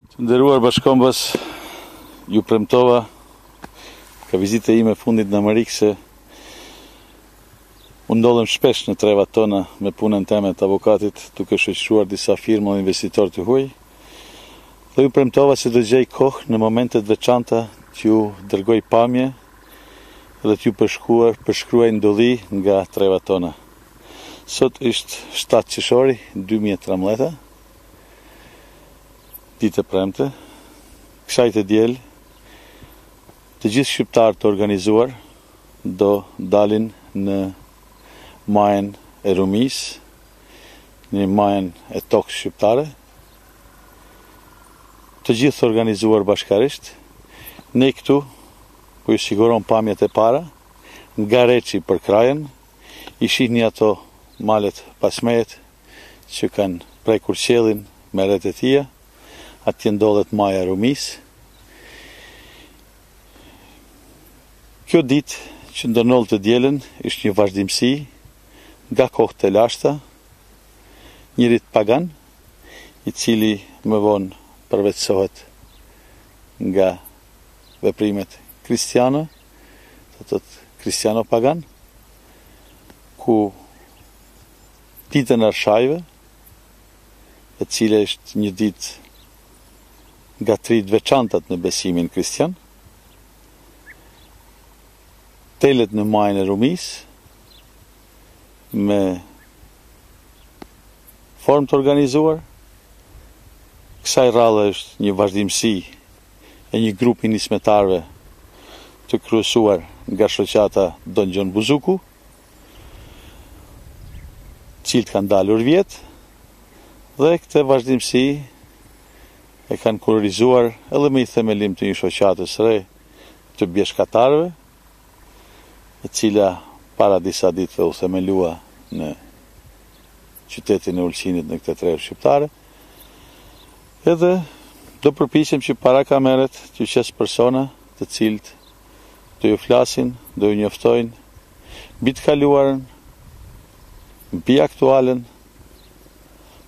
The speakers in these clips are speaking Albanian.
Të nderuar bashkombës, ju premtova ka vizita ime fundit në Amerikë se unë ndodhem shpesh në trevat tona me punën time të avokatit, duke shoqëruar disa firma dhe investitorë të huaj. Dhe ju premtova se do gjej kohë në momentet veçanta që ju dërgoj pamje dhe t'ju përshkruaj ndolli nga trevat tona. Sot është 7 qershori 2013, ditë e premte, kësaj të diel, të gjithë shqiptarët të organizuar do dalin në majën e Rumis, në majën e tokës shqiptare, të gjithë të organizuar bashkarisht. Ne këtu, ku ju siguron pamjet e para, nga Reçi për Krajen, i shihni ato malet pasmejet që kanë prekur qiellin me rreth e tia, atje ndodhet maja e Rumis. Kjo ditë që ndërnoll të dielën është një vazhdimsi nga kohët e lashta, një rit pagan, i cili më vonë përveçsohet nga veprimet kristiane, të thotë kristiano pagan, ku ditën e Arshajve, e cila është një ditë nga trit veçantat në besimin kristian, telet në majën e Rumis me formë të organizuar. Kësaj radhe është një vazhdimsi e një grupi nismetarëve të kryesuar nga shoqata Don Gjon Buzuku, cilët kanë dalur vjet, dhe këtë vazhdimsi e kanë kurorizuar edhe me i themelim të një shoqatës re të bjeshkatarëve, e cila para disa ditëve u themelua në qytetin e Ulqinit në këtë tre shqiptare. Edhe do përpiqem që para kameret të qes persona të cilët do ju flasin, do ju njoftojnë mbi të kaluarën, mbi aktualen,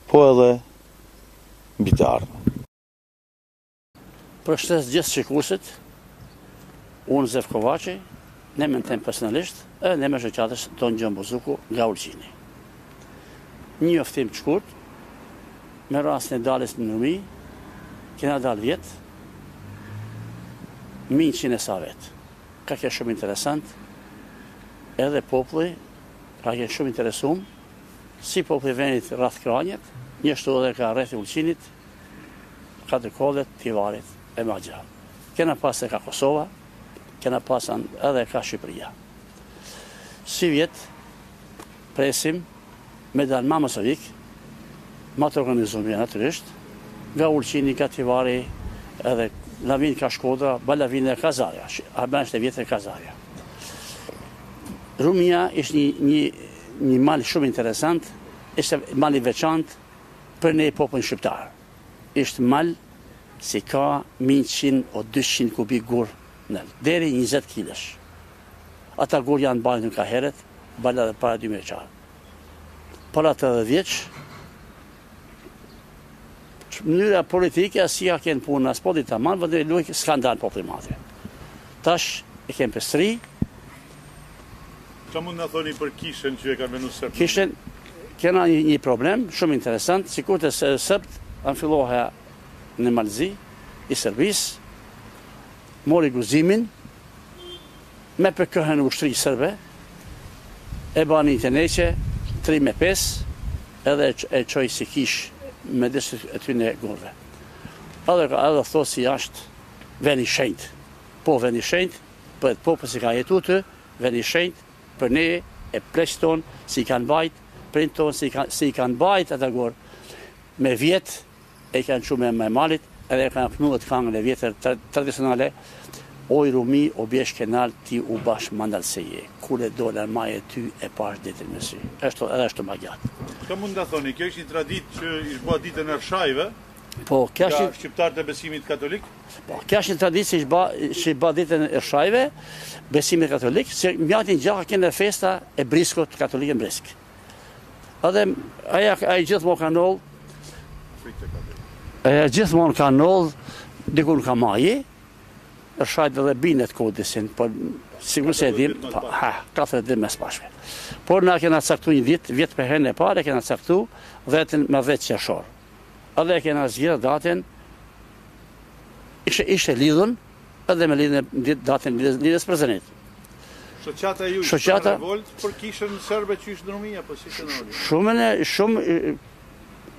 po edhe mbi të ardhmen. Përshëndes gjithë shikuesit, unë Zef Kovaçi, ne mentem personalisht, e ne me shoqatës Don Gjon Buzuku nga Ulqini. Një njoftim të shkurt, me rastin e daljes në Rumi, kena dalë vjet, 100 e sa vet. Ka qenë shumë interesant, edhe populli ka qenë shumë interesum, si populli vendit rreth Kranjit, njështu edhe ka rreth Ulqinit, Katërkollet, Tivarit e Magja. Kena pas e ka Kosova, kena pas edhe ka Shqipëria. Si vjet, presim me dalë ma Mosovik, ma të organizuar natyrisht, nga Ulqini, ka Tivari, edhe lavin ka Shkodra, balavin e Kazarja, Arbenjt e vjetë e Kazarja. Rumia ishte një mal shumë interesant, ishte mal i veçant për ne popullin shqiptar. Ishte mal si ka 100 o 200 kubik gur në, deri 20 kilosh. Ata gur janë bajnë në ka heret, bala dhe para 2 meqarë. Para 80 vjeç, mënyra politike, si ja kënë punë, as po ditë të manë, vëndë lujë skandal populli madhe. Tash e kemë pestri. Qa mund në thoni për kishën që e ka venu sëpt? Kishën, kena një problem shumë interesant, si kur të sëpt, anë filloha në Malzi, i Serbis, mori guzimin, me përkëhen ushtri sërbe, e bani të neqe, 3-5, edhe e qoj si kish me disë e ty në gurve. Edhe thot si ashtë veni shenjt. Po veni shenjt, për po si ka jetu të, veni shenjt, për ne e pleqë tonë, si kanë bajt, prind tonë, si kanë bajt atë gorë, me vjetë, e kanë qume me malit, edhe e kanë pënuat këngën e vjetër tradicionale, oj Rumi, o bjesh kenal, ti u bash mandalseje, kule dole në maje ty e pash ditën me sy. Edhe është më gjatë. Ka mund të thoni, kjo është një tradit që ishtë bëha ditën e Arshajve, po, ka shqiptarët e besimit katolik? Po, kjo është një tradit që ishtë bëha ditën e Arshajve, besimit katolik, se mjatin gjaka kene festa e briskot katolik e brisk. Edhe aja gjithë më ka nollë, Gjithmonë ka ndodh, dikun ka maji, shajt edhe binet kodisin, por sigur se e dim, 40 ditë mes bashkë. Por na kena caktu një vjet për herën e parë kena caktu 10 qershor. Edhe kena zgjedhur datën, ishte lidhun edhe me datën lidhjes për Zenit. Shoqata ju ishte revolt për kishën serbe që ishte ndërmi apo si ishte? Shumë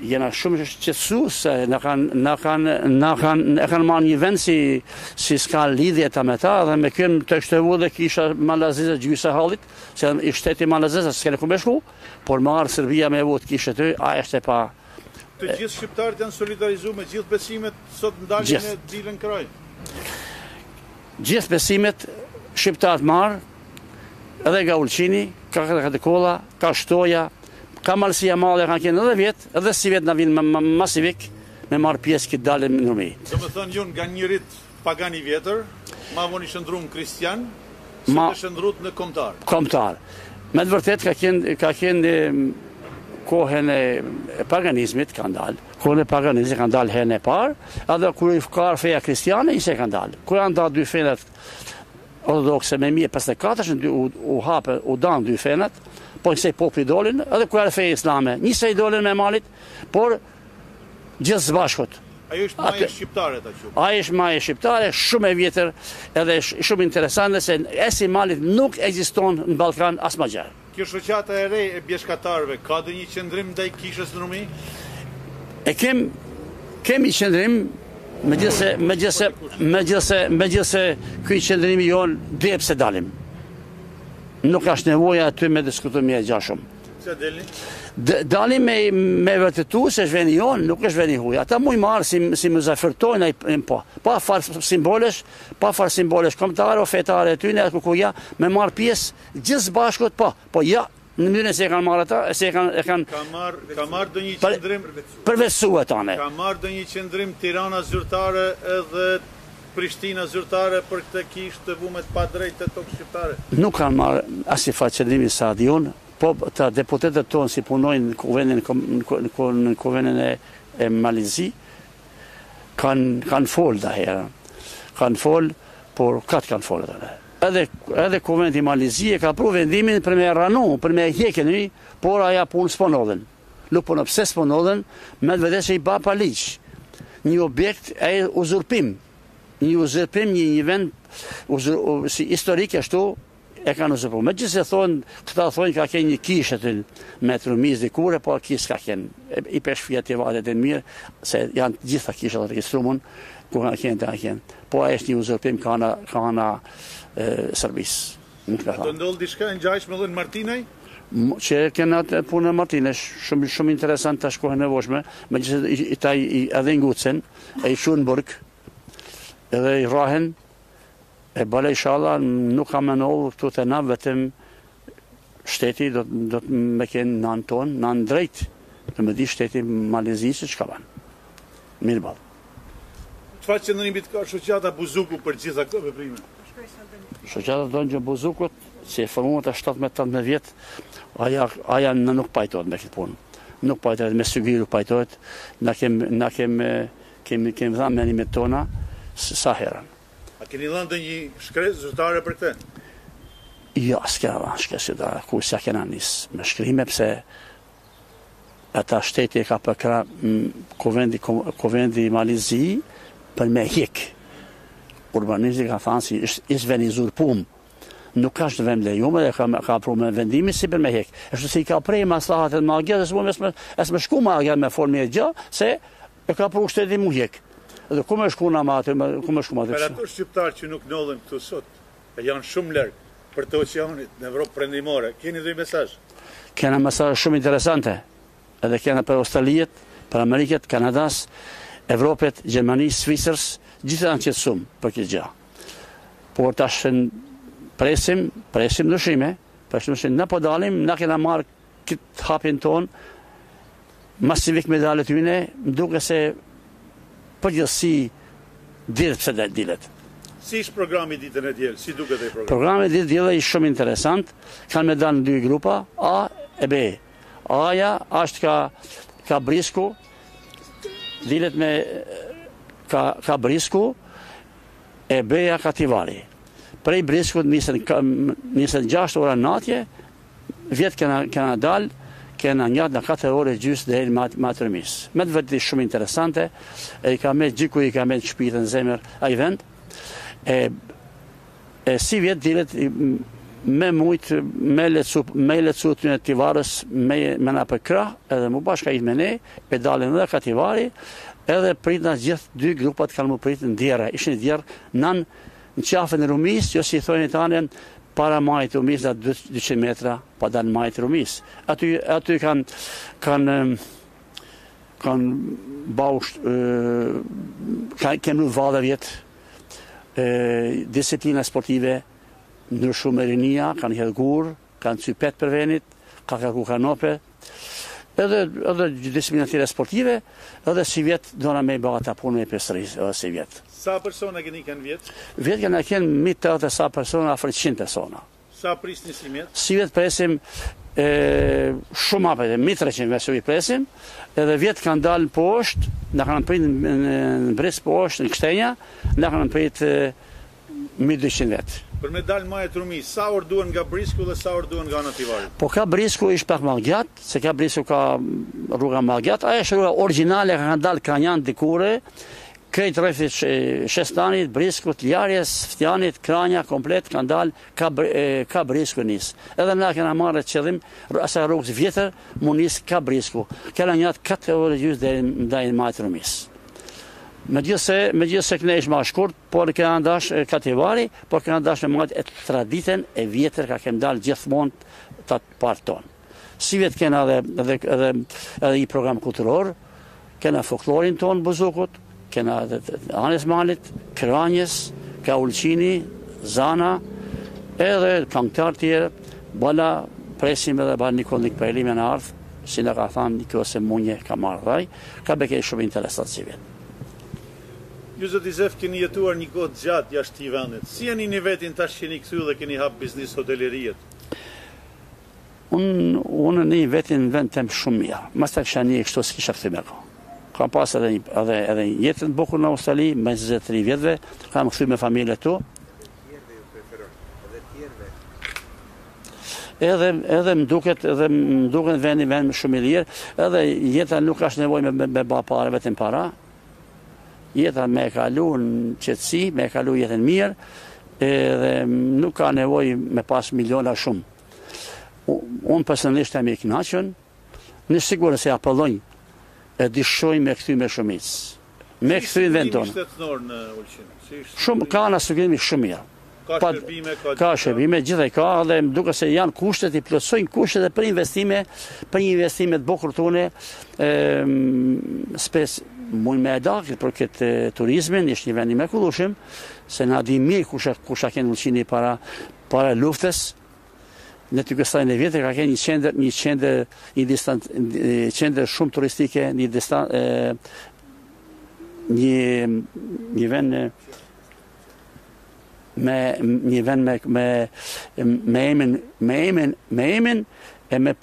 jena shumë qetësu se na kanë marrë një vend si s'ka lidhje ta me ta dhe me kën të shtevu dhe kisha Malazeza gjysa hallit, se i shteti Malazeza s'kene ku me shku, por marrë Serbia me vot kishte ty, a është pa. Të gjithë shqiptarët janë solidarizuar me gjithë besimet sot ndaljen e dilën kraj. Gjithë besimet shqiptarët marrë, edhe nga Ulqini, ka Katakolla, ka Shtoja, ka Malësia Madhe kanë qenë edhe vjetë, edhe si vjetë në vinë masivik me marrë pjesë këtë dalën në nërmi. Do me thënë ju nga njërit pagani vjetër, ma vonë i shëndrum kristian, si të shëndrut në kombëtar. Kombëtar. Me të vërtet ka qenë kohën e paganizmit kanë dalë. Kohën e paganizmit kanë dalë herën e parë, edhe kur i ka feja kristiane, ishe kanë dalë. Kur janë dalë dy fenet ortodokse me 1054 u danë dy fenet, po njësej popli dolin, edhe kur e feja islame, njësej dolin me malit, por gjithë zbashkot. Ajo është maje shqiptare ta qupë? Ajo është maje shqiptare, shumë e vjetër, edhe shumë interesante se esi malit nuk ekziston në Ballkan as ma gjerë. Kjo shoqata e re e bjeshkatarëve, ka dhe një qëndrim ndaj kishës në Rumi? Kemi qëndrim, megjithse ky qëndrimi jonë dhe pse dalim. Nuk është nevoja aty me diskutimi e gjashëm. Se delni? Dalim me vërtetu se është veni jonë, nuk është veni huj. Ata mu i marë si më zafërtojnë, pa farë simbolesh kombëtare o fetare e tyne, kukuja, me marë pjesë gjithë bashkët, po ja, në mënyrën se e kanë marrë ata, se e kanë... Ka marrë dë një qëndrim... Përveçsu e tane. Ka marrë dë një qëndrim Tirana zyrtare edhe Prishtina zyrtare për këtë kishë të vumet pa drejt të tokë shqiptare? Nuk kanë marrë asnjë farë qëndrimi sa adion, po të deputetet tonë si punojnë në kuvenin e Malizi, kanë folë da herë. Kanë folë, por katë kanë folë dhe. Edhe kuvendit i Malizi e ka pru vendimin për me ranu, për me hjekën i, por aja punë s'ponodhen. Nuk punë pse s'ponodhen, me të vede që i ba pa liqë. Një objekt e uzurpim. Një vend si historik ashtu e kanë uzurpu. Me gjithë se thonë, këta thonë ka kënë një kishë të me të rëmiz dhe kure, po kisë ka kënë. I peshfia të vadet e mirë, se janë gjitha kishë të registrumun, ku ka kënë të kënë. Po a është një uzurpim ka ana Serbis. Të ndollë dishka në gjajshme dhe në Martinaj? Që kena të punë në Martinaj, shumë interesant të shkohen e voshme, me gjithë i taj edhe ngucen, e i shunë burg, edhe i rahen, e bale i shala nuk ka menollë këtu të na, vetëm shteti do të me kënë në tonë, në drejt, të me di shteti Malezisë që ka banë. Mirë balë. Qëfar që në një bitë ka shoqata Buzuku për gjitha këtë veprime? Shoqata Donjë Buzukut, që e formuat e 17-18 vjetë, aja në nuk pajtojt me këtë punë. Nuk pajtojt, me Sygiru pajtojt, na kemi dhamë me animet tona, sa herën. A keni dhënë një shkresë zyrtare për këtë? Ja, s'kena dhënë shkresë zyrtare, ku s'ja kena nisë me shkrime, pse ata shteti e ka përkra kuvendi Malizi për me hik. Urbanisti ka thënë si ishtë vend i zurpum, nuk ka shtë vend lejume dhe ka pru me vendimi si për me hik. Eshtu si ka prej maslahat e magja dhe s'me shku magja me formi e gjë, se e ka pru shteti mu hik. Dhe ku me shku në matë, ku me shku matë. Për ato shqiptarë që nuk nodhen këtu sot, e janë shumë lërgë për të oceanit në Evropë prendimore, keni dhe i mesazh? Kena mesazh shumë interesante, edhe kena për Australijet, për Ameriket, Kanadas, Evropet, Gjermani, Svisers, gjithë janë qetësuar për këtë gjë. Por tash presim ndryshime, na po dalim, na kena marrë këtë hapin ton, masivik me dalet tyne, duke se përgjithësi dilet pse dilet. Si ishtë programi ditën e djelë? Si duket e programi? Programi ditën e djelë ishtë shumë interesant, kanë me dalë në dy grupa, A e B. A-ja është ka Brisku, dilet me ka brisku e beja Kativari. Prej briskut nisën 6 ora natje, vjetë kena dalë, kena njëtë në 4 ore gjysë dhe matërmis. Me të vëti shumë interesante, e i ka me gjiku, i ka me shpitën zemër a i vend, si vjetë dilet me mujtë, me lecu të në Tivarës, me na për krah, edhe mu bashka i me ne, pedalin edhe Kativari, edhe prit në gjithë 2 grupat kanë mu prit në djera. Ishin djerë në qafën e Rumis, jo si i thojnë i tanë, para majtë Rumis dhe 200 metra pa dalë majtë Rumis. Aty kanë bausht, kemru vada vjetë, disiplina sportive, ndryshu me rinia, kanë hedhë gur, kanë cypet për venit, ka kërku kanope, edhe disiplina tjera sportive, edhe si vjetë dona me i baga ta punë me pesëris, edhe si vjetë. Sa persona keni kanë vjetë? Vjetë kena kënë mi të edhe sa persona, afër 100 persona. Sa prisni si vjetë? Si vjetë presim shumë apet, mi 300 vesu i presim, edhe vjetë kanë dalë poshtë, në kanë prit në bris poshtë, në kështenja, në kanë prit 1200 vetë. Për me dalë majtë Rumis, sa orë duhen nga Brisku dhe sa orë duhen nga Nativari? Po ka Brisku ish pak më gjatë, se ka Brisku ka rruga më gjatë, aja është rruga originale ka dalë Kranjan dikure, krejt rrethit Shestanit, Briskut, Ljarjes, Ftjanit, Kranja, komplet kanë dalë ka Brisku nis. Edhe na kena marrë qëllim, asa rrugës vjetër, mu nis ka Brisku. Kena njëtë 4 orë gjysë dhe i majtë Rumis. Me gjithë se këne ishë ma shkurt, por këna ndash Kativari, por këna ndash me majtë e traditën e vjetër ka kem dalë gjithmonë të partë tonë. Si vjetë kena edhe i program kulturor, kena folklorin tonë Buzukut, kena Anes Malit, Kranjes, ka Ulqini, Zana, edhe këngëtar tjere, bala presim edhe bala Nikol Nikpejli me në ardhë, si në ka thamë Nikol se munje ka marrë dhaj, ka beke shumë interesat si vjetë. Ju zot Izef keni jetuar një kohë gjatë jashtë këtij vendit. Si jeni në vetin tash që jeni kthy dhe keni hap biznes hoteleriet? Unë në vetin vend tem shumë mirë. Mas ta kisha një kështu s'kisha kthy me kohë. Kam pas edhe jetën të bukur në Australi, me 23 vjetëve, kam kthy me familje tu. Edhe më duket vend shumë i lirë, edhe jeta nuk ka nevojë me ba parë vetëm para. Jeta me kalu në qetësi, me kalu jetën mirë, edhe nuk ka nevoj me pas miliona shumë. Unë personalisht e me i knaqën, në sigurë se apëllonj, e dishoj me këthy me shumicë. Me këthy në vend tonë. Shumë, ka në sugimi shumë mirë. Ka shërbime, gjithaj ka, dhe më duke se janë kushtet, i plotësojnë kushtet dhe për investime të bukur tune, mund me edakit për këtë turizmin, ishtë një vend i mrekullueshëm, se na di mirë kusha kënë Ulqini para luftës. Në të kësajnë e vjetë ka kënë një qendër shumë turistike, një vend me emin e me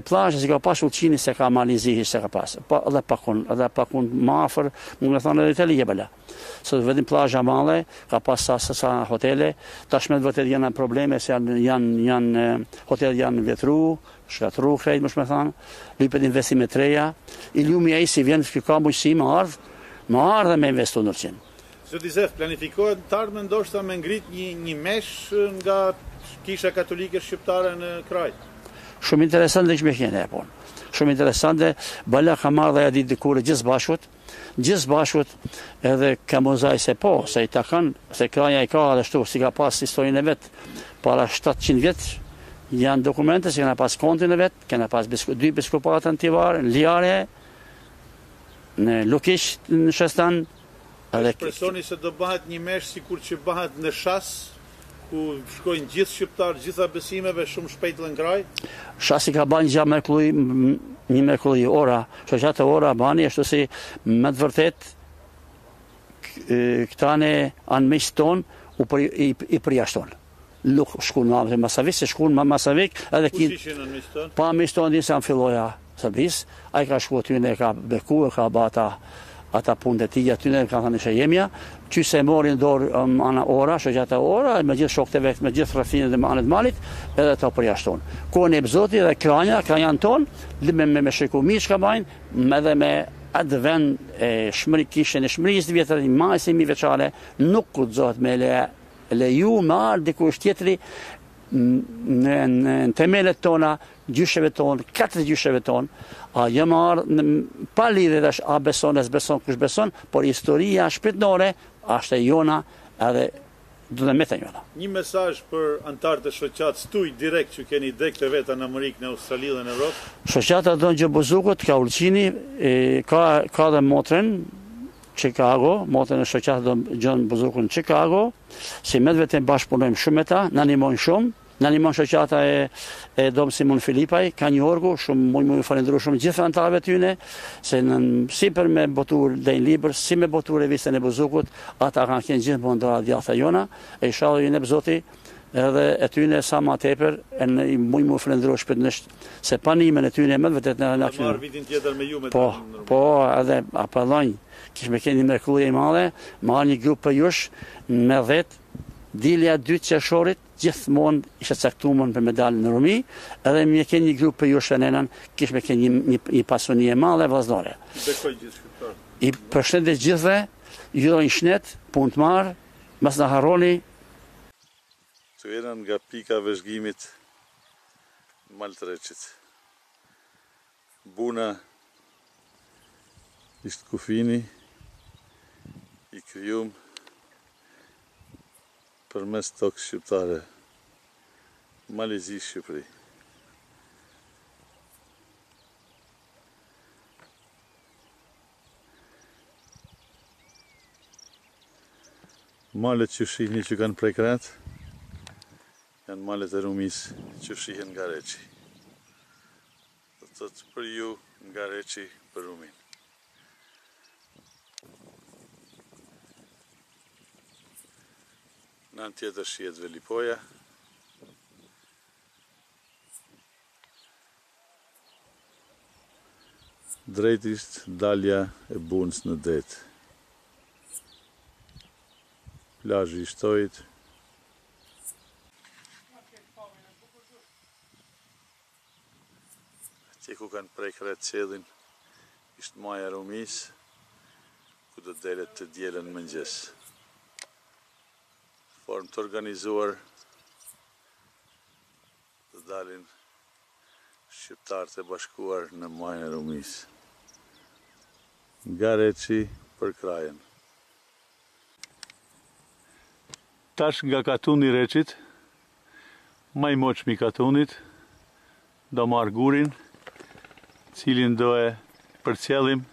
plazhe si ka pas Ulqini se ka Malizihi se ka pas. Edhe pakun ma afër, më thonë edhe Itali jebela. Se vetëm plazha male, ka pas sa hotele, tashmë vërtet janë probleme se janë hotel janë vjetru, shkatru krejt më thonë, lypet investime të reja, i ljumi ai si vjen që ka mundësi më ardh me investu në Ulqin. Zot Izef, planifikohet të ardhmen ndoshta me ngrit një mesh nga Kisha Katolike Shqiptare në kraj? Shumë interesante që me kene e punë. Shumë interesante, bala ka marrë dhe ja ditë dikure gjithë bashkët edhe ka mozaj se po, se i takan, se kraja i ka dhe shtu, si ka pas historinë e vetë, para 700 vjetë, janë dokumente, si kena pas kontin e vetë, kena pas 2 biskupatën në Tivar, në Ljarje, në Lukish, në Shestan. Ekspresoni se do bëhet një mesh si kur që bëhet në Shas, ku shkojnë gjithë shqiptarë, gjitha besimeve shumë shpejt dhe në kraj? Shasi ka banë një mrekulli ora, që gjatë ora bani, ashtu si me të vërtet, këtane anë misë tonë, i përjashton. Nuk shkun në Masavik, se shkun në Masavik, edhe Kush ishin në misë tonë? Pa misë tonë, disë janë filloja Sabis, a i ka shku aty, e ka beku, e ka bata ata punët e tij aty ne kanë thënë se jemja, që se morin dorë ana ora, shoqata ora, me gjithë shokët e vet, me gjithë rrethinat e anët malit, edhe ato përjashton. Kohën e Zoti dhe kranjan ton, me shikumi çka bajnë, edhe me atë vend e kishën e Shmërisë vjetër, majsimi veçare, nuk guxohet me leju me ardh dikush tjetri në temelet tona, gjysheve tonë, 4 gjysheve tonë, jë marrë pa lidhje tash a beson, as beson, kush beson, por historia shpirtërore është e jona edhe do të meta jona. Një mesazh për antarët e shoqatës tuaj direkt që keni dek të vetë në Amerikë, në Australi dhe në Europë. Shoqata Don Gjë Buzukut ka Ulqini, ka dhe motrën Chicago, motrën e shoqatë Don Gjë Buzukut në Chicago, si me vetëm bashkëpunojmë shumë me ta, na ndihmojnë shumë. Në animon shoqata e Dom Simon Filipaj, ka një orgu, shumë më falendru shumë gjithë antarëve tyne, se si për me botur dhejnë libër, si me botur revistën e Buzukut, ata kanë kënë gjithë bëndora djatha jona, e shalë jene bëzoti, edhe e tyne sa ma teper, e në më falendru shpëtnësht, se panimin e tyne më vëtet në në marë vitin tjetër me ju me po, edhe apellonj, kishme keni mrekulje i madhe, marë një grupë për jush, me 10, dilja 2 qershorit, gjithmonë ishe caktuar për medalën në Rumi, edhe më keni një grup për ju shënenën, kishme keni një pasuni e madhe vëllazore. Bekoj gjithë shqiptar. I përshëndet gjithëve, ju dojnë shnet, punë të marë, mas në harroni. Të erën nga pika vëzhgimit Maltreqit. Buna ishtë kufini, i kryum për mes tokës shqiptare, Malizi Shqipëri. Malet që shihni që kanë prej kret, janë malet e Rumis që shihen nga Reqi. Dhe të të për ju nga Reqi për Rumin. Në anë tjetër shihet Velipoja. Drejtisht dalja e Bunës në det. Plazhi i Shtojit. Atje ku kanë prej kret qedhin, ishtë maja Rumis, ku do delet të dielën mëngjes. Formë të organizuar të dalin shqiptarët e bashkuar në majën e Rumis. Nga Reqi për krajen. Tash nga katuni i Reqit, më i moçmi i katunit, do marr gurin, cilin do e përcjellim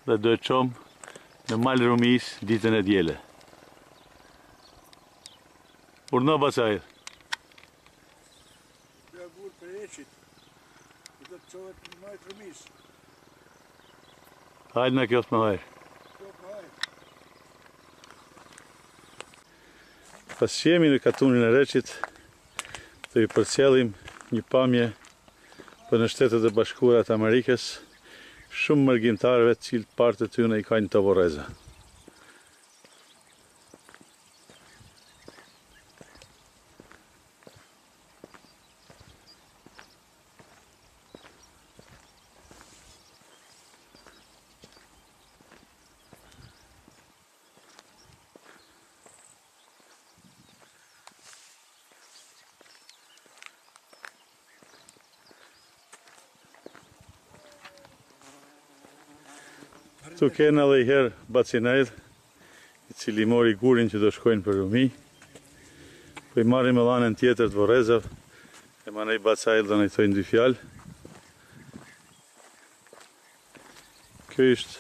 dhe do e çom në malë Rumis ditën e diele. Urno Basajr. Nga gurë për Reqit, i do të qohet në majtë Rumis. Hajde në kjo të më hajrë. Pas që jemi në katunin e Reqit, të i përcjellim një pamje për në Shtetet e Bashkuara të Amerikës, shumë mërgjimtarëve të cilë partë të tyne i kanë të voreza. Tu kena dhe i herë Bacinajt, i cili mori gurin që do shkojnë për Rumi. Po i marrim e lanën tjetër të Vorezave, e manej Bacajt dhe në i thojnë dy fjalë. Kjo ishtë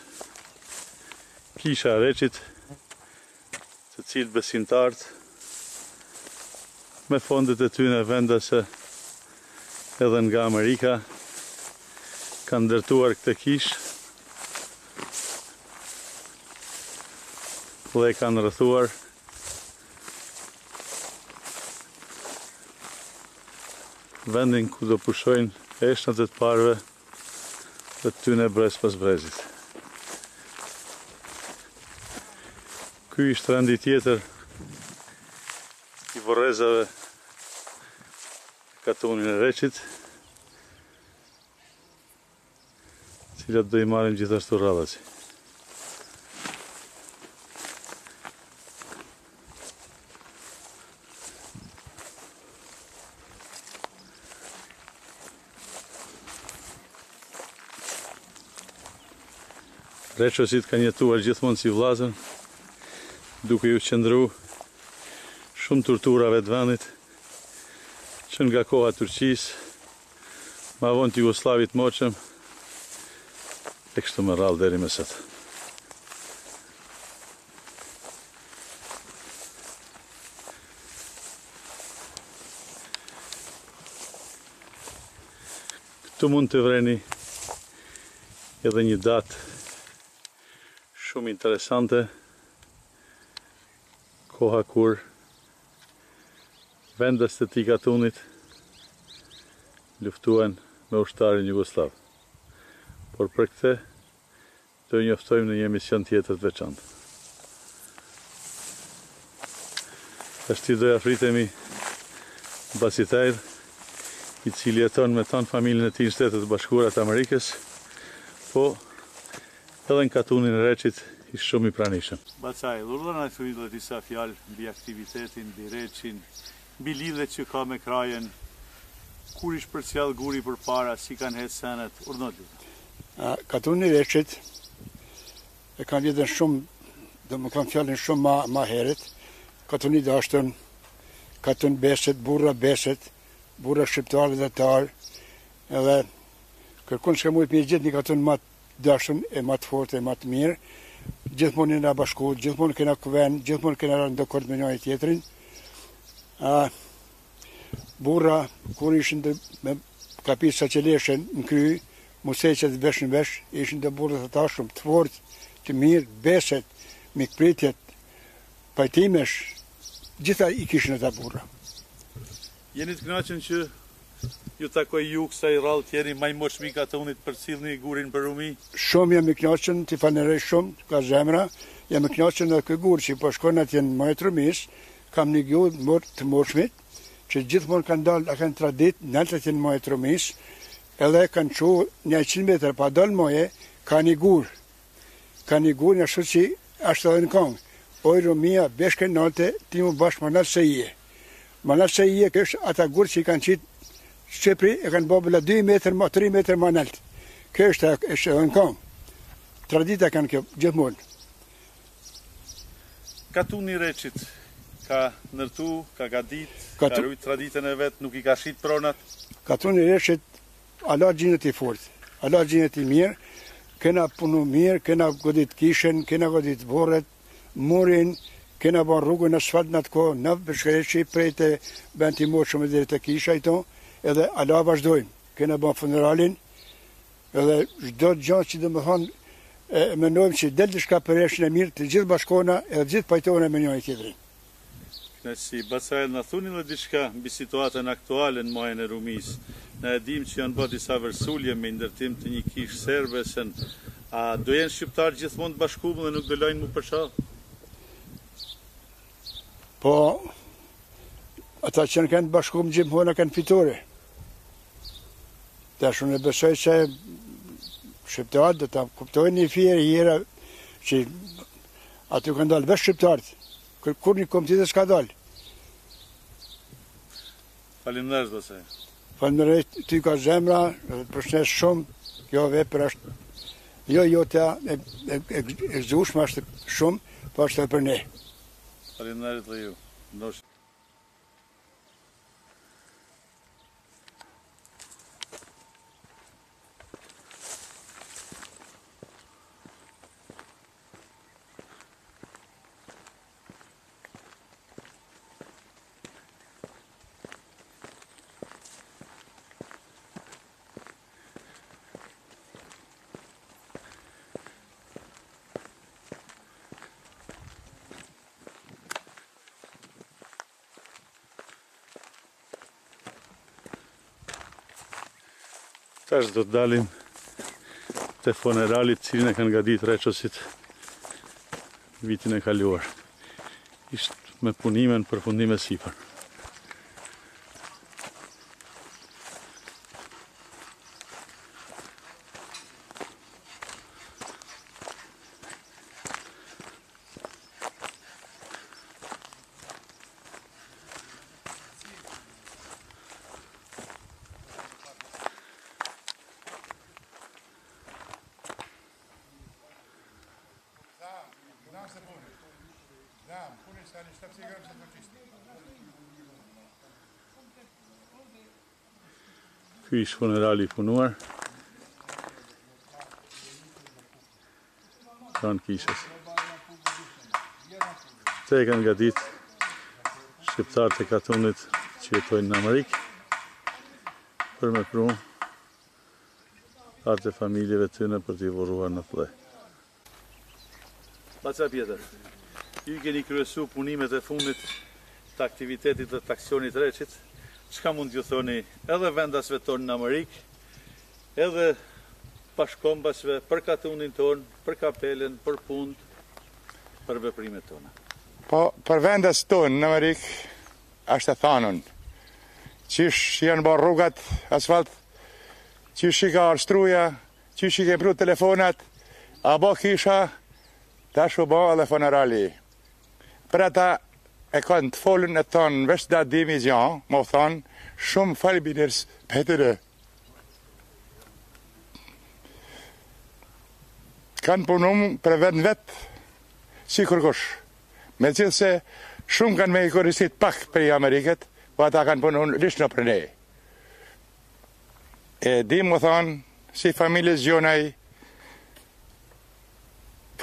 kisha Reqit, të cilë besimtartë, me fondet e tyne vendase edhe nga Amerika, kanë ndërtuar këtë kishë, dhe e kanë rrethuar vendin ku do pushojnë eshnat e të parve dhe të tyne brez pas brezit. Ky ishte rendi tjetër i vorrezave katunin e Reçit, cilat do i marrim gjithashtu radhaci. Reçosit kanë jetuar gjithmonë si vllazën, duke ju qëndru shumë torturave të vendit, që nga koha Turqisë, ma vonë të Jugoslavit moqëm, e kështu me radhë deri me sot. Këtu mund të vreni edhe një datë shumë interesante, koha kur vendas të tij katunit luftuan me ushtarin Jugoslav. Por për këtë do njoftojmë në një emision tjetër të veçantë. Ashtu do ja fritemi Basitajr, i cili jeton me tanë familjen e tij në Shtetet e Bashkuara të Amerikës, po edhe në katunin e Reçit ishte shumë i pranishëm. Bacaj, urdhëna e thujtë disa fjalë mbi aktivitetin, mbi Reçin, mbi lidhjet që ka me krajen, kur ish përcjell guri përpara, si kanë hetë senet, urdhënot. Katuni i Reçit e kanë vjetën shumë, do më kanë fjalën shumë ma heret. Katuni i dashtën, katun beset, burra shqiptarë dhe tarë, edhe kërkun që ka mujtë me gjithë një katun ma dashën e ma të fortë e ma të mirë, gjithmonë kena bashku, gjithmonë kena kuven, gjithmonë kena rënë dakord me njëri tjetrin. Burra, kur ishin me kapit sa që leshen në kry, museqet vesh në vesh, ishin dhe burrat ata shumë të fortë, të mirë, beset, mikpritjet, pajtimesh, gjitha i kishin ata burra. Jeni të kënaqur që ju takoj ju kësaj rrallë tjeri maj moshmi katunit për cilni gurin për rumi? Shumë jam i kënaqur, ti fanerej shumë, ka zemra, jam i kënaqur në këtë gur që po shkon atje në Majt Rumis, kam një gjuhë të moshmit, që gjithmonë kanë dalë, kanë tradit, nalët atje në Majt Rumis, edhe kanë qu 100 metra, pa dalë moje, ka një gur një ashtu që ashtë edhe në kongë. Oj Rumia, beshke nalte, ti mu bashkë manat se ije. Manat se ije, kështë ata gur që i kanë qitë Shqipëri, e kanë bobëla 2 metrë, 3 metrë ma naltë. Kështë është edhe në kongë. Tradita kanë kjo, gjithmonë. Katuni i Reçit ka nërtu, ka gadit, ka rujt traditën e vetë, nuk i ka shit pronat? Katuni i Reçit, ala gjinët i fortë, ala gjinët i mirë, kena punu mirë, kena godit kishen, kena godit vorret, murin, kena ban rrugën asfalt në atë kohë, në Beshkëreçi, prej të bën të moshëm dhe të kisha i to, edhe ala vazhdojmë. Kena ban funeralin, edhe çdo gjë që do të thonë, mendojmë që del diçka për Reçin e mirë, të gjithë bashkona, edhe gjithë pajtohena me njëri tjetrin. Nësi Bacaj, na thuni edhe diçka mbi situatën aktuale në majën e Rumis. Ne e dim që janë bërë disa vërsulje me ndërtim të një kishë serbesen. A do jenë shqiptarë gjithmonë të bashkuar dhe nuk do lajnë mu përshallë? Po, ata që në kanë të bashkuar gjithmonë kanë fitore. Tash unë besoj se shqiptarët do ta kuptojnë një fjerë jera që aty kanë dalë vetë shqiptarët. Kur një komitet s'ka dalë. Faleminderit Bacaj. Faleminderit, ty ka zemra, përshëndes shumë, kjo vepër është jo jota e gëzueshme është shumë, po është edhe për ne. Faleminderit dhe ju. Tash do të dalim te funeralit cilin e kanë gadit Reçosit vitin e kaluar. Ishtë me punime në përfundime sipër. Ky ishtë funerali i punuar. Kanë kishës. Te e kanë gadit shqiptarët e Katunit që jetojnë në Amerikë për me pru artë e familjeve tyne për t'i voruar në ple. Baca Pjetër, ju keni kryesu punimet e fundit të aktivitetit dhe të aksionit Reçit. Çka mund t'ju thoni edhe vendasve tonë në Amerikë, edhe bashkombasve për Katunin tonë, për kapelen, për punë, për veprimet tona? Po, për vendas tonë në Amerikë, është e thanën, qish janë bërë rrugat, asfalt, qish i ka arstruja, qish i ke pru telefonat, a bo kisha, tash u bo edhe funerali. Për ata e kanë të folën e thonë veç da dimi gjanë, më thonë, shumë falbiners pëtëre. Kanë punum për vend vetë, si kërkush. Me gjithë se shumë kanë me i korisit pak për i Ameriket, po ata kanë punun lishtë në për ne. E di më thonë, si familjes Gjonaj,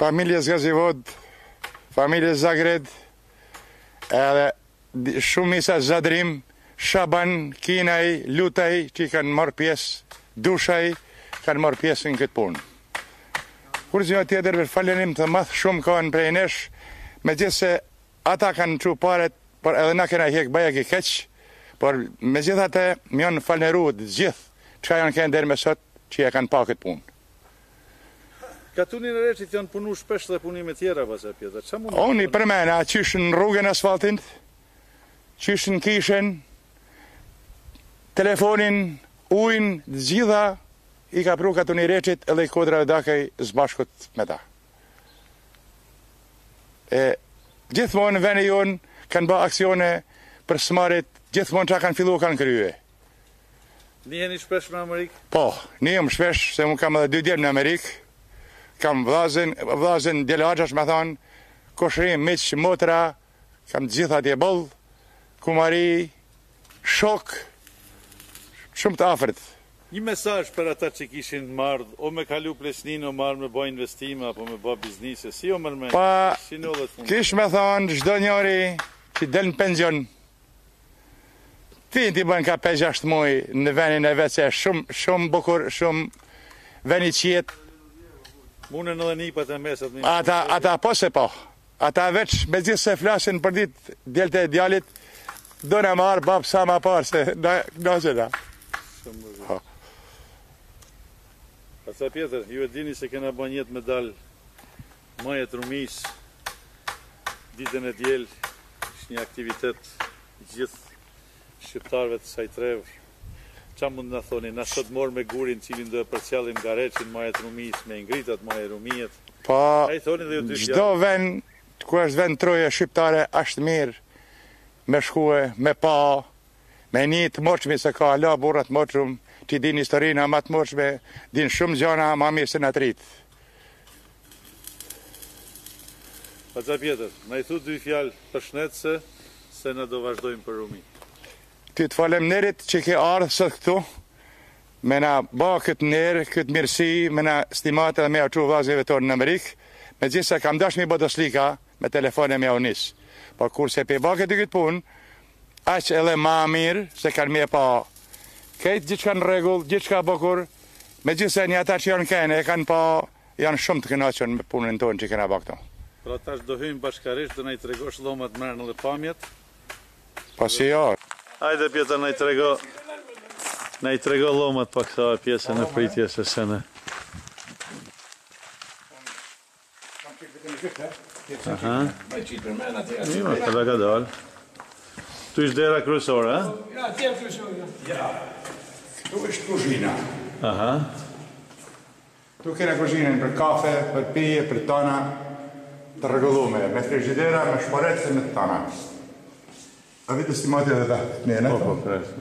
familjes Gazivod, familjes Zagred, edhe shumë isa Zadrim, Shaban, Kinaj, Lutaj, që i kanë marrë pjesë, Dushaj, kanë marrë pjesë në këtë punë. Kur zjo tjetër, për falenim të math shumë kanë prej nesh, me gjithë se ata kanë që paret, por edhe na kena hek bajak i keq, por me gjithë atë më janë falëneru të gjithë, që janë kënë dherë me sot, që ja kanë pa këtë punë. Katunin e Reçit janë punu shpesh dhe punime tjera, Baca Pjetër. Oni për mena, qysh në rrugën asfaltin, qysh në kishen, telefonin, ujnë, gjitha, i ka pru Katuni i Reçit edhe i Kodra e Dakaj zbashkut me ta. Gjithmonë në vene jonë kanë ba aksione për smarit, gjithmonë që kanë fillu kanë krye. Njiheni shpesh në Amerikë? Po, nihem shpesh, se unë kam edhe 2 djemë në Amerikë, kam vllazën Djelagjash me thonë, koshërim, miq, motra, kam gjitha atje boll, kumari, shok, shumë të afërt. Një mesazh për ata që kishin marrë, o me kalu plesnin, o marrë me bëj investime, apo me bëj biznise, si o mërmen? Pa, kish me thonë, çdo njëri që del në penzion, ti bën ka 5-6 muaj në venin e vetë, shumë bukur, shumë veni qjetë. Munën edhe nipat e mesat. Ata po se po. Ata veç me gjithë se flasin për ditë djelte e djalit, do në marë babë sa ma parë, se në qëta. Baca Pjetër, ju e dini se kena bën jetë me dalë majet rumis, ditën e djelë, ishtë një aktivitet gjithë shqiptarve të Sajtrevër. Qa mund në thoni, na sot morë me gurin cilin do e përcjallim nga Reçin, majet rumis, me ngritat, majet rumijet. Pa, gjdo vend, ku është vend troje shqiptare, ashtë mirë, me shkue, me pa, me një të moqmi se ka ala burrat moqrum, që din historina ma të moqme, din shumë gjana ma mirë se në të rritë. Baca Pjetër, na i thu 2 fjalë për shnetëse, se na do vazhdojmë për rumi. Ty të falem nerit që ke ardhë sot këtu, me na ba këtë nerë, këtë mirësi, me na stimat edhe me aqu vllazëve tonë në Amerikë, me gjithë se kam dash mi bodoslika me telefone me unis. Por kur se pe ba këtë këtë punë, aq edhe ma mirë se kanë me pa këtë gjithë kanë regull, gjithë ka bokur, me gjithë se një ata që janë kene, kanë pa, janë shumë të kënaqur me punën tonë që kena ba këtu. Pra tash do hyjmë bashkarisht dhe na i tregosh llomat mërën dhe pamjet. Po si jo. Hajde Pjetër, na i trego llomat pa kësa pjesë në pritje se sene. Aha. Mima, këta ka dalë. Tu ishtë dera kryesore, a? Ja, tje kryesore. Ja. Tu është kuzhina. Aha. Tu kena kuzhinën për kafe, për pije, për tana të rregullume, me frigidera, me shporetëse, me tana. A vitë stimati edhe da? Po, kresë.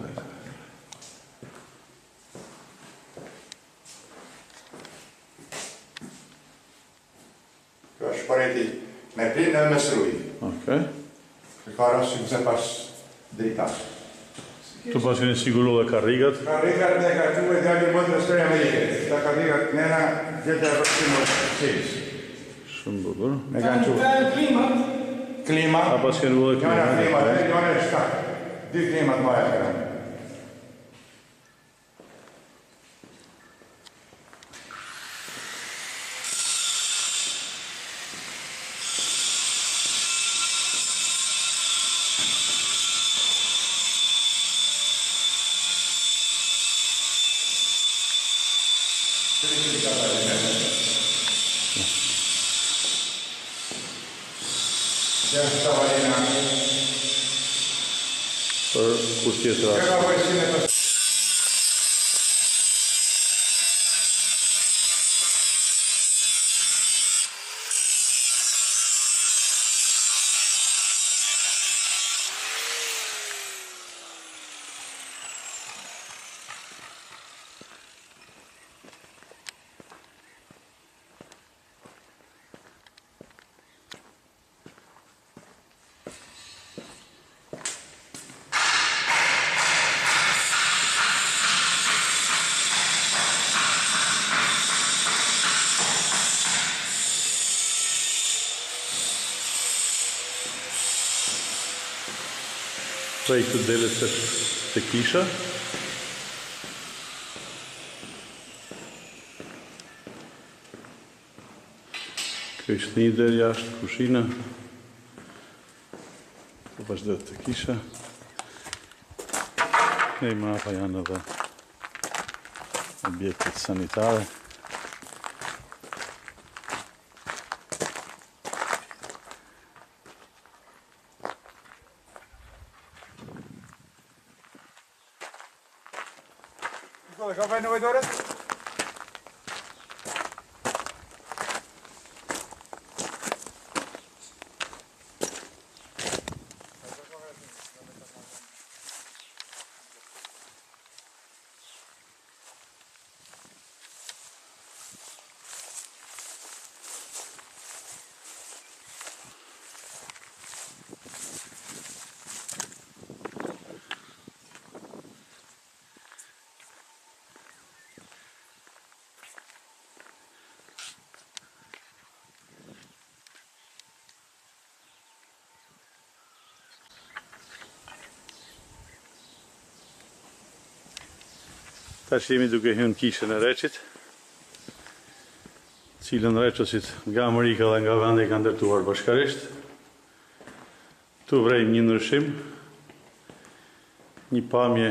Kjo është shporeti me plinë edhe me sruj. Okej. Ka rësë që pas dritas. Tu pas keni siguru dhe karrigat? Karrigat ne ka quaj djali më të rëstërë Amerike. Ta karrigat nena gjithë e përshqimë të qelis. Shumë bukur. Ne kanë quaj. Klima. A pas keni u dhe klima? Njona klima, njona e shtak. 2 klimat maja kërën. Për kur tjetër asë. Prej këtë delet të kisha. Kjo ishtë një del jashtë kushina. Po vazhdet të kisha. E i mrapa janë edhe objektet sanitare. Ka bëjnë në vejdore? Ta jemi duke hyrë në kishën e Reçit, cilën Reçosit nga Amerika dhe nga vende i kanë ndërtuar bashkarisht. Tu vrejmë një ndryshim, një pamje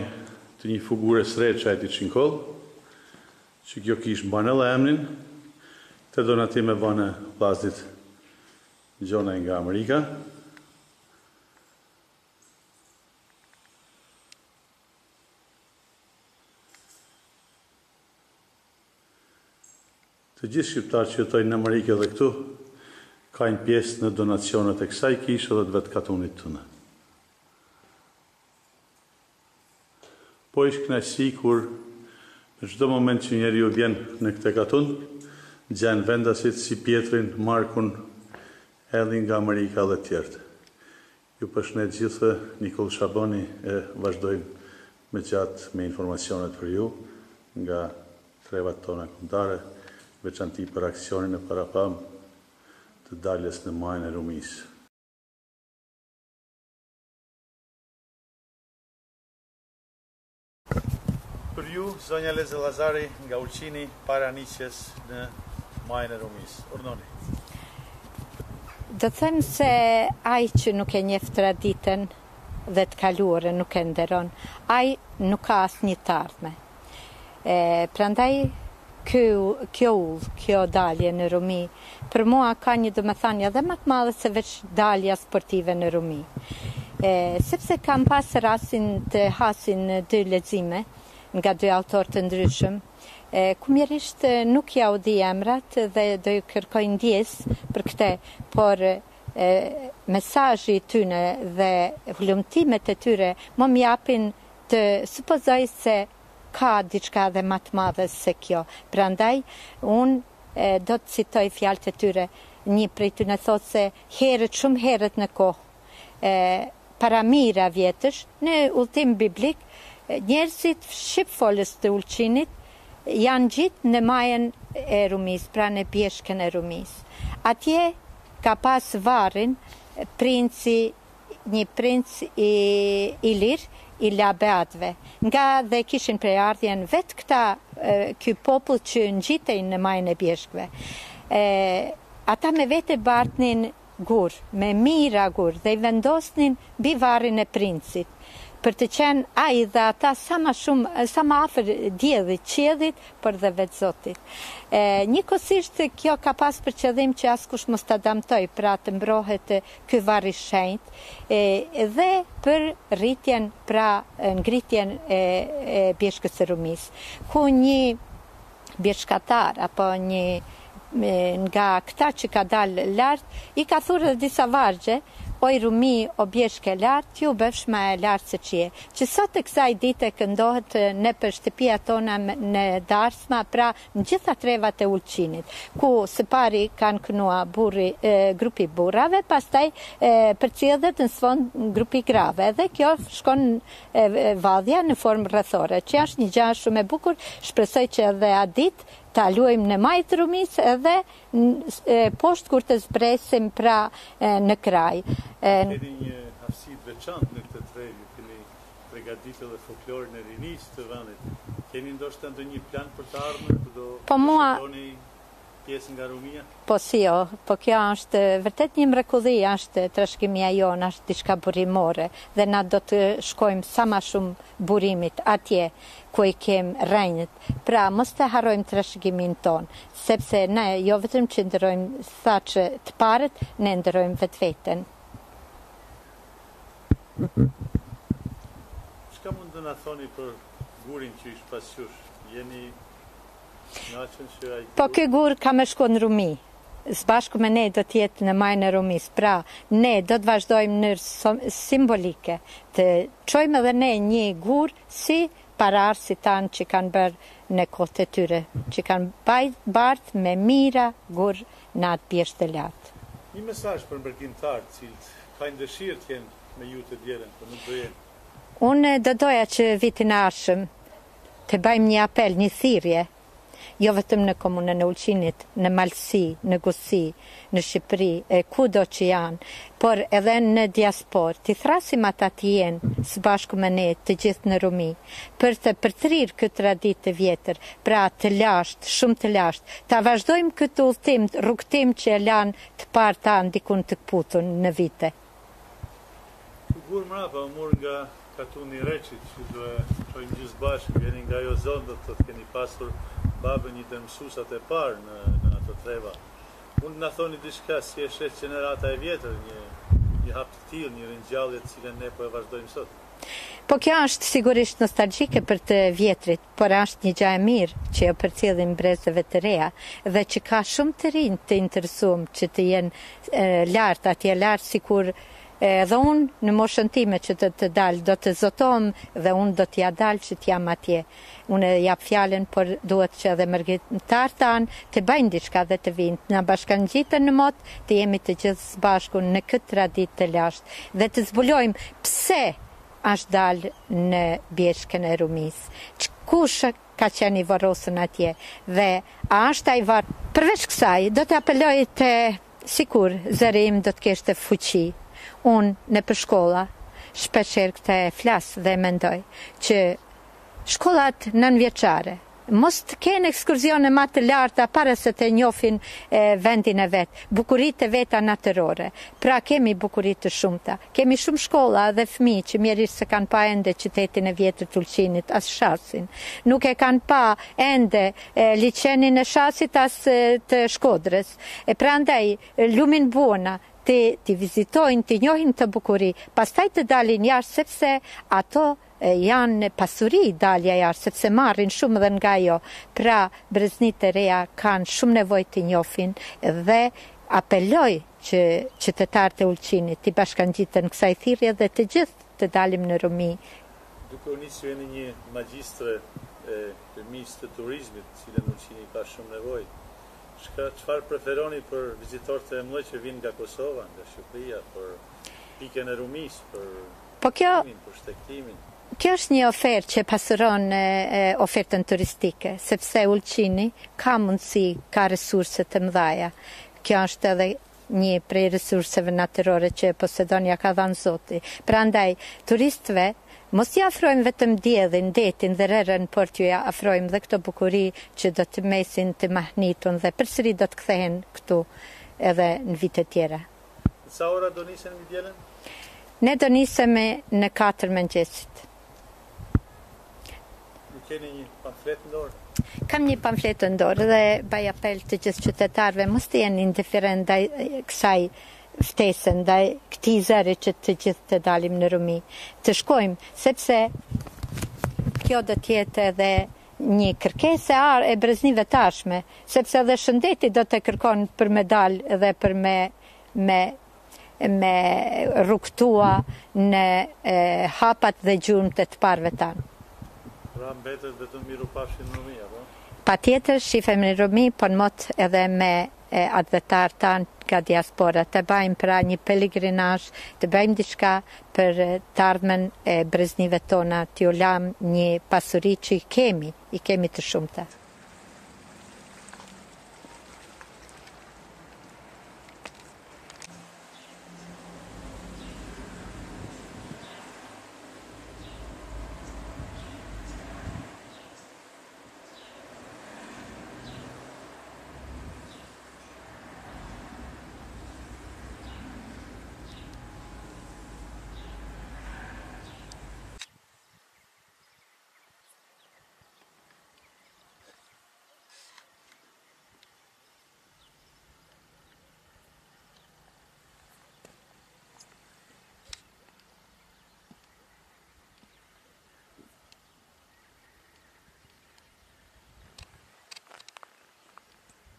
të një fugures Reçajti Çinkoll, që kjo kishë mbanë edhe emnin, të donatime banë vllaznit Gjonaj nga Amerika. Të gjithë shqiptarë që jetojnë në Amerikë dhe këtu, kanë pjesë në donacionet e kësaj kishë dhe të vetë katunit të në. Po ishë kënaqësi kur në çdo moment që njeriu vjen në këtë katun, gjen vendasit si Pietrin, Markun, Ellin nga Amerika dhe tjertë. Ju përshëndet gjithë, Nikoll Shabani, e vazhdojmë me gjatë me informacionet për ju nga trevat tona kombëtare, veçanti për aksionin e parapam të daljes në majën e Rumisë. Për ju, zonja Leze Lazari nga Ulqini para niqjes në majën e Rumisë. Urnoni. Do them se ai që nuk e njeh traditën dhe të kaluarën nuk e nderon, ai nuk ka asnjë të ardhme. Prandaj kjo dalje në Rumi, për mua ka një domethënie edhe më të madhe se veç dalja sportive në Rumi. Sepse kam pas rastin të hasin 2 lexime nga 2 autor të ndryshëm, kumjerisht nuk ja u di emrat dhe do ju kërkoj ndjes për këtë, por mesazhi i tyre dhe vlumtimet e tyre më japin të supozoj se ka diçka dhe më të madhe se kjo. Prandaj, unë do të citoj fjalët e tyre. Një prej tyre thotë se shumë herët në kohë, para mijëra vjetësh, në udhtim biblik, njerëzit shqipfolës të ulçinit janë gjitë në majën e Rumis, pra në bjeshkën e Rumis. Atje ka pas varin një princ i lirë, i labeatve, nga dhe kishin prejardhjen vetë këta, ky popull që ngjitej në majën e bjeshkëve. Ata me vete bartnin gur, me mira gur, dhe i vendosnin mbi varrin e princit, për të qenë ai dhe ata sa më afër diellit, qiellit, por dhe vetë Zotit. Njëkohësisht kjo ka pas për qëllim që askush mos ta damtoj, pra të mbrohet ky varr i shenjtë, dhe për rritjen, pra ngritjen e bjeshkës së Rumis, ku një bjeshkatar apo një nga këta që ka dalë lart, i ka thurë dhe disa vargje, oj Rumi o bjeshke lartë, ju bëfsh ma e lartë se qie. Që sot e kësaj dite këndohet në për shtëpia tona në darsma, pra në gjitha trevat e ulçinit, ku së pari kanë kënua grupi burrave, pastaj përcjellet në sfond grupi grave, dhe kjo shkon vadhja në formë rrethore, që është një gjë shumë e bukur, shpresoj që edhe a ditë ta luajmë në majë të Rumis edhe poshtë kur të zbresim pra në kraj. Keni një aftësi të veçantë në këtë tregë, keni përgatitur dhe folklorin e rinisë të vendit. Keni ndoshta ndonjë plan për të ardhmen, do shikoni pjesë nga Rumia? Po si jo, po kjo është vërtet një mrekulli, është trashëgimia jonë, është diçka burimore, dhe na do të shkojmë sa më shumë burimit atje ku i kem rrenjët. Pra, mos të harrojmë trashëgimin ton, sepse ne jo vetëm që ndërojmë thachë të parët, ne ndërojmë vetveten. Çka mund të na thoni për gurin që ish pasqysh? Jeni po ky gur ka me shku në Rumi, sbashku me ne do t'jetë në majën e Rumis, pra ne do të vazhdojmë në simbolike, të çojmë edhe ne një gur si pararësit tanë që kanë bërë në kohët e tyre, që kanë bartë me mira gur në atë bjeshtë të lartë. Një mesazh për mbërtimtarët cilët kanë dëshirë të jenë me ju të dielën, por nuk do jenë. Unë do doja që vitin e ardhshëm të bëjmë një apel, një thirrje, jo vetëm në komunën e Ulçinit, në Malësi, në Gusi, në Shqipëri, kudo që janë, por edhe në diaspor, të thrasim ata të jenë së bashku me ne të gjithë në Rumi, për të përtrir këtë traditë të vjetër, pra të lashtë, shumë të lashtë, ta vazhdojmë këtë udhtim, rrugtim që e lanë të parë ta ndikun të këputun në vite. Gur mrapa, mur nga Katuni Reçit, që do e çojmë gjithë bashkë, jeni nga ajo zonë, do të keni pasur babën një të mësuesat e parë në ato treva. Mund na thoni diçka si e shet gjenerata e vjetër, një hap të tillë, një ringjallje të cilën ne po e vazhdojmë sot? Po kjo është sigurisht nostalgjike për të vjetrit, por është një gjë e mirë që e përcjellim brezëve të reja dhe që ka shumë të rinj të interesuar që të jenë lart atje lart sikur edhe unë në moshën time që të dalë, do të zotohem dhe unë do t'ja dalë që t'jam atje. Unë jap fjalën, por duhet që edhe mërgjetar tanë të bëjnë diçka dhe të vinë. Na bashkangjitën në mot, të jemi të gjithë së bashku në këtë traditë të lashtë dhe të zbulojmë pse është dalë në bjeshkën e Rumis. Kush ka qenë i varrosur atje dhe a është ai varr? Përveç kësaj, do të apeloj të sikur zëri im do të kishte fuqi. Unë në për shkolla, shpesher këte flasë dhe mendoj, që shkollat nënvjeçare, mos të kenë ekskursione më të larta para se të njohin vendin e vet, bukuritë e veta natyrore. Pra kemi bukuritë të shumta. Kemi shumë shkolla dhe fëmijë që mjerisht se kanë pa ende qytetin e vjetër të Ulqinit, as Shasin. Nuk e kanë pa ende liçenin e Shasit as të Shkodrës. E prandaj lumin buona të vizitojnë, të njohin të bukuri, pastaj të dalin jashtë sepse ato janë pasuri dalja jashtë, sepse marrin shumë dhe nga jo. Pra, breznit e reja kanë shumë nevojë të njohin dhe apeloj që qytetarët e Ulqinit të bashkangjiten kësaj thirrje dhe të gjithë të dalim në Rumi. Duke u nisur jeni një magjistre e fëmijës të turizmit, cilën Ulqini ka shumë nevojë. Çfarë preferoni për vizitorët e mëdhenj që vinë nga Kosova, nga Shqipëria, për pikën e Rumis, për shtektimin? Kjo është një ofertë që pasuron ofertën turistike, sepse Ulqini ka mundësi, ka resurse të mëdha. Kjo është edhe një prej resurseve natyrore që Posedonia ka dhënë Zoti. Prandaj turistëve mos i afrojmë vetëm diellin, detin dhe rerën, por t'ju afrojmë dhe këto bukuri që do të mesin të mahnitun dhe përsëri do të kthehen këtu edhe në vite tjera. Sa ora do nisen mbi diellin? Ne do nisemi në 4 mëngjesit. Nuk keni një pamflet në dorë? Kam një pamflet në dorë dhe baj apel të gjithë qytetarëve mos të jenë indiferent ndaj kësaj ftesën, ndaj këtij zëri që të gjithë të dalim në Rumi, të shkojmë, sepse kjo do të jetë edhe një kërkesë e breznive tashme, sepse edhe shëndeti do të kërkon për me dalë dhe për me rrugtua në hapat dhe gjurmët e të parëve tanë. Pra mbetet vetëm mirupafshim në Rumi, apo? Patjetër shifem në Rumi, po në mot edhe me advetar tanë nga diaspora, të bëjmë pra një pelegrinazh, të bëjmë diçka për të ardhmen e breznive tona, t'ju lam një pasuri që i kemi të shumta.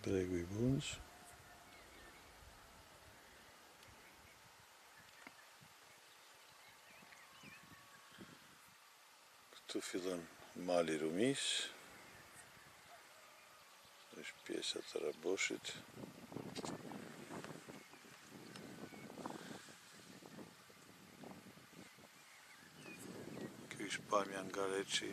Bregu i Bunës. Këtu fillon mali i Rumis. Është pjesa e Raboshit. Ky është pamja nga Reçi.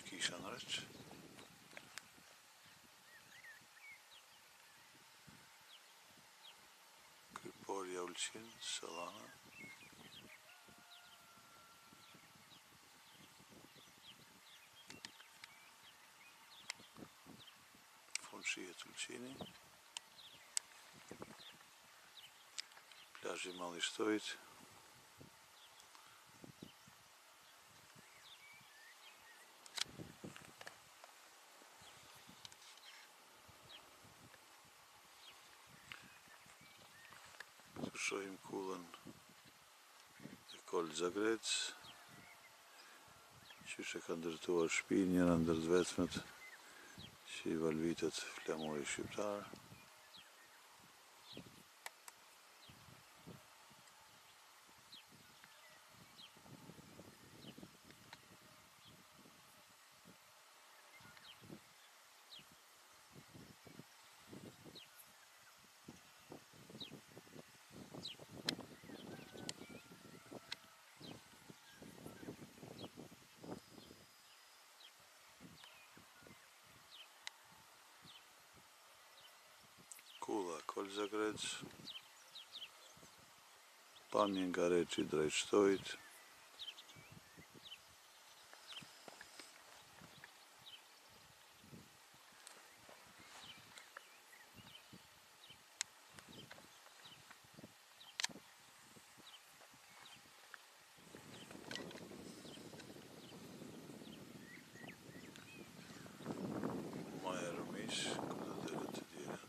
Kisha në Reç. Kryporja Ulqin, Sallana. Fundshihet Ulqini. Plazhi i Malli Shtojit. Shohim kullën e Kol Zagrec, që e ka ndërtuar shtëpinë, njëra ndër të vetmet që i valvitet flamuri shqiptar. Shkulla Kolzagrec, pamje nga Reçi drejt Shtojit, Maja Rumish, këtë dere të tjera.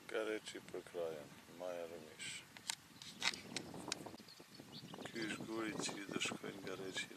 Nga Reçi për krajen, Maja Rumish. Ky është guri që do shkojnë nga Reçi